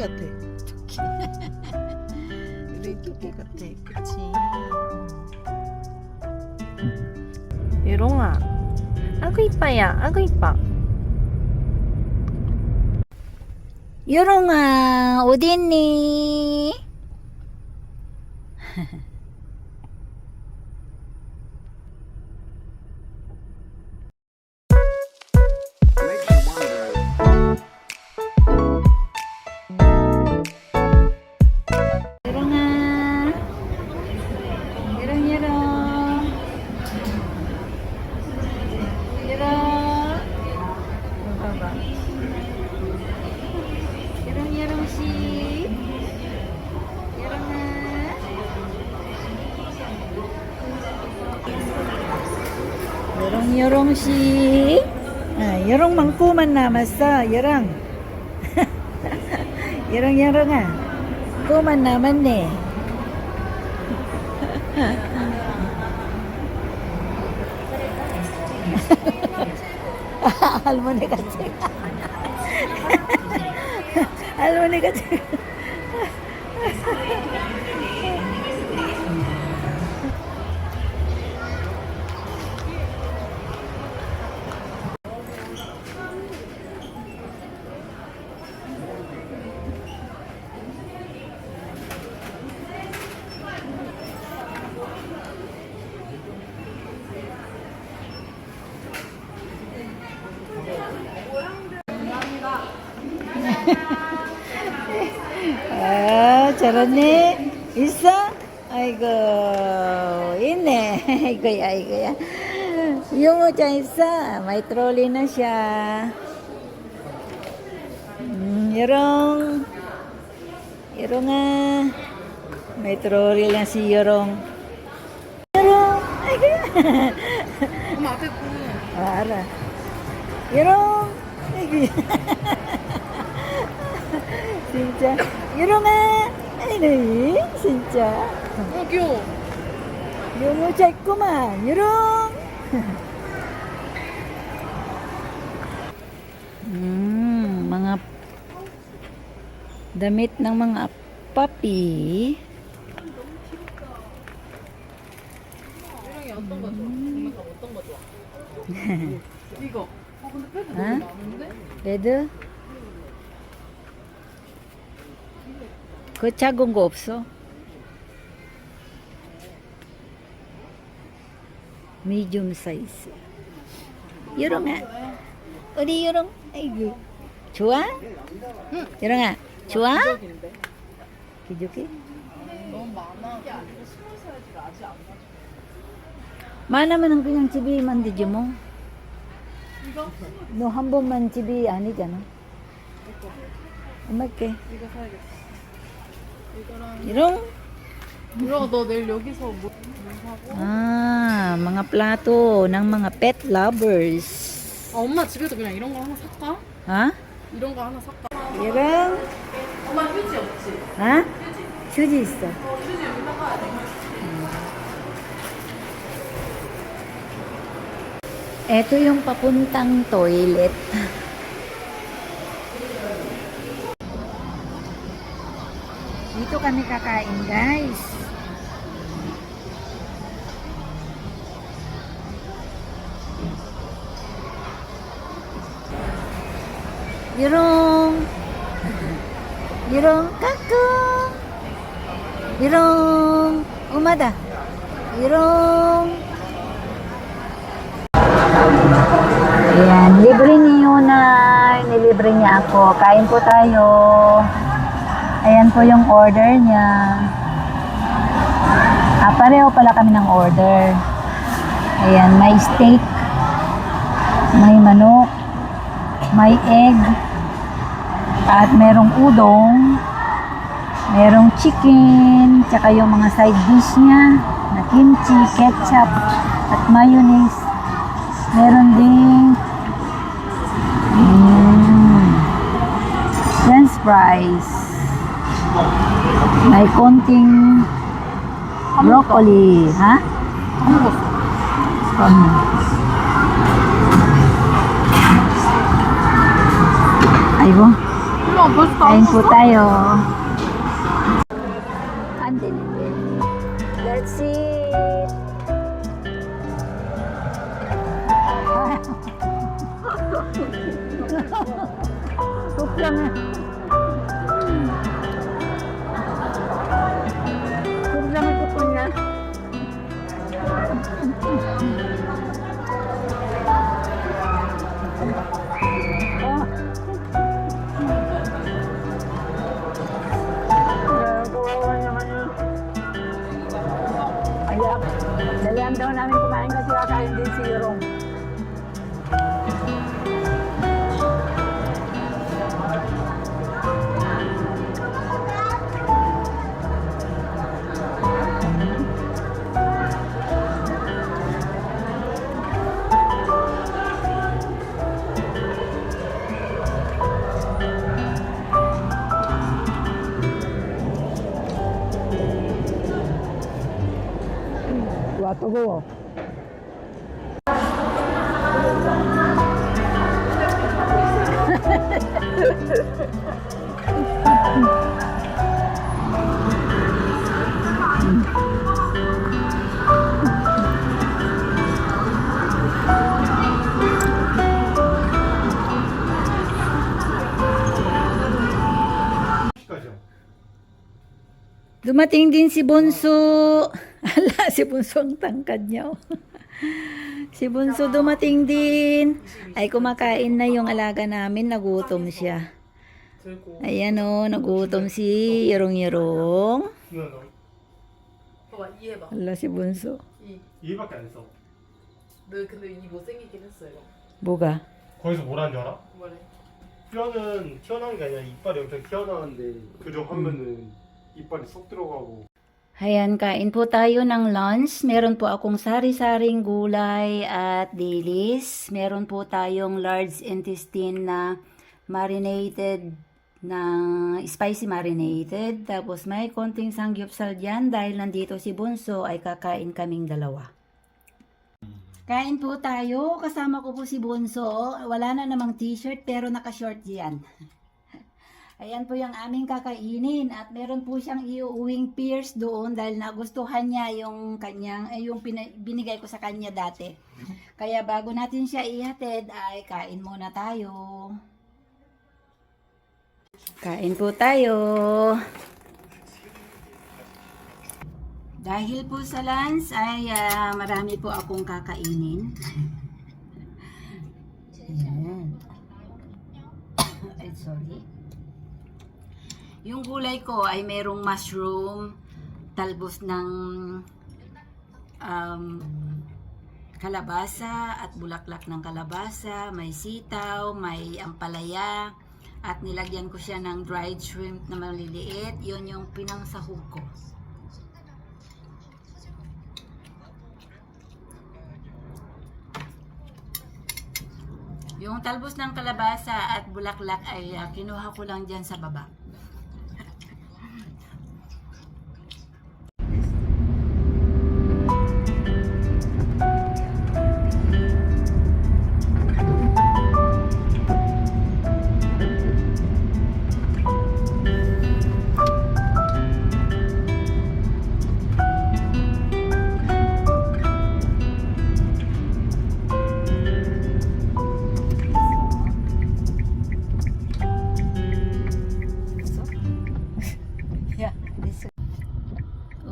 같아. 우리 토끼 같아. 그치? 유롱아, 아구 이뻐야, 아구 이뻐. 유롱아, 어디 있니? 유롱아, 유롱. 유롱. 봐봐. 유롱씨. 유롱아. 요롱씨. 요롱만큼만 남았어. 요롱. 요롱아. 그만 남았네. 할머니 같이. 할머니 같이. 아, 잘했네. 있어? 아이고, 있네. 이거야. 유모자 있어? May trolley na siya. Yorong. Yorong아. May trolley na si Yorong. Yorong. 아이고. 엄마 앞에 보면. 알아. Yorong. 아이고. 진짜. 유롱아. 아이네. 진짜. 귀여워. 유모자 있구만. 유롱. mga damit ng mga puppy. 유령이 어떤 거 좋아? 엄마가 어떤 거 좋아? 이거. 근데 패드 어? 너무 많은데? 레드? 그 작은 거 없어? medium size. 유롱아. 우리 유롱. 아이고. 좋아? 응. 유롱아. 좋아? 기적인데? 기저귀? 너무 많아. 이거 스몰 사이즈가 아직 안 맞아. 많으면 그냥 집에 만들지 뭐. 이거? 너 한 번만 집이 아니잖아. 엄마께. 이거 사야겠다. 이거랑. 유롱. 유령아 너 내일 여기서 뭐 사고? Ah, mga plato ng mga pet lovers. 아, 엄마 집에도 그냥 이런 거 하나 살까? Ha? 이런 거 하나 살까? 유롱. 엄마 휴지 없지? Ha? 휴지 있어. 휴지 여기 사가야 돼. Ito yung papuntang toilet. Dito kami kakain, guys. Yurong. Yurong kakong. Yurong. Umada. Yurong. Ayan, libre ni Yunay. Nilibre niya ako. Kain po tayo. Ayan po yung order niya. Pareho pala kami ng order. Ayan, may steak, may manok, may egg, at merong udong, merong chicken, tsaka yung mga side dish niya na kimchi, ketchup, at mayonnaise. Meron ding french fries. May konting broccoli, ha? Ayun. 일로 Kain po tayo. Andin. Let's eat. Cook lang eh. Cook lang ito po niya. Kawawa naman yun. Ayak. Dalihan daw namin kumain kasi kakain din si Yorong. Wato ko. Dumating din si Bunso. Ala, si Bunso ang tangkad niya. Oh. Si Bunso dumating din. Ay, kumakain na yung alaga namin. Nagutom siya. Ayan o, nagutom si Yorong-Yorong. 봐봐 이해봐. Ala, si Bunso. 이해밖에 안 했어. 너 근데 이 못생기긴 했어요. Buga. 거기서 뭐라는 줄 알아? 뭐래? 뼈는 튀어나온 게 아니라 이빨이 엄청 튀어나왔는데 교정하면은 이빨이 쏙 들어가고. Ayan, kain po tayo ng lunch. Meron po akong sari-saring gulay at dilis. Meron po tayong large intestine na marinated, na spicy marinated. Tapos may konting sangyupsal dyan dahil nandito si Bunso ay kakain kaming dalawa. Kain po tayo. Kasama ko po si Bunso. Wala na namang t-shirt pero naka-short yan. Ayan po yung aming kakainin at meron po siyang iuuwing pears doon dahil nagustuhan niya yung kanyang binigay ko sa kanya dati. Kaya bago natin siya ihatid ay kain muna tayo. Kain po tayo. Dahil po sa lunch ay marami po akong kakainin. Ayan. Ay, sorry. Yung gulay ko ay merong mushroom, talbos ng kalabasa at bulaklak ng kalabasa, may sitaw, may ampalaya, at nilagyan ko siya ng dried shrimp na maliliit. Yun yung pinangsahog ko. Yung talbos ng kalabasa at bulaklak ay kinuha ko lang dyan sa baba.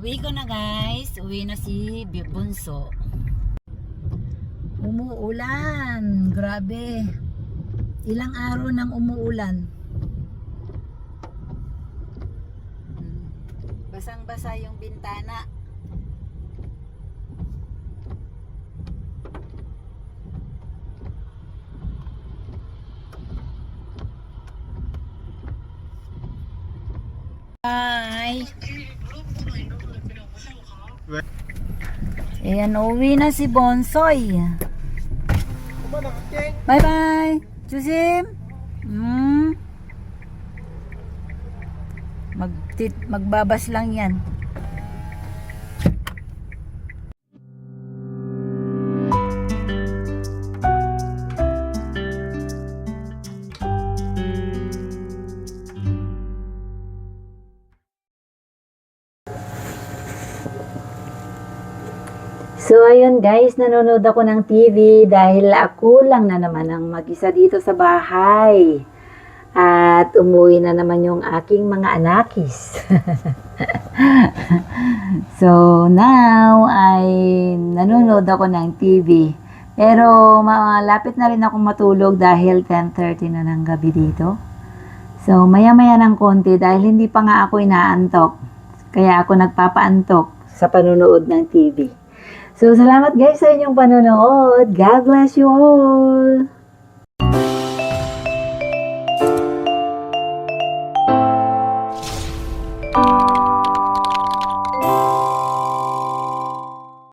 Uwi ko na guys. Uwi na si Bunso. Umuulan. Grabe. Ilang araw nang umuulan. Basang-basa yung bintana. Bye. Ayan, uwi na si Bonsoy. Bye bye. Jusim. Magbabas lang yan. So, ayun guys, nanonood ako ng TV dahil ako lang na naman ang mag-isa dito sa bahay. At umuwi na naman yung aking mga anakis. So, now ay nanonood ako ng TV. Pero malapit na rin akong matulog dahil 10:30 na ng gabi dito. So, maya-maya ng konti dahil hindi pa nga ako inaantok. Kaya ako nagpapaantok sa panonood ng TV. So, salamat guys sa inyong panonood. God bless you all!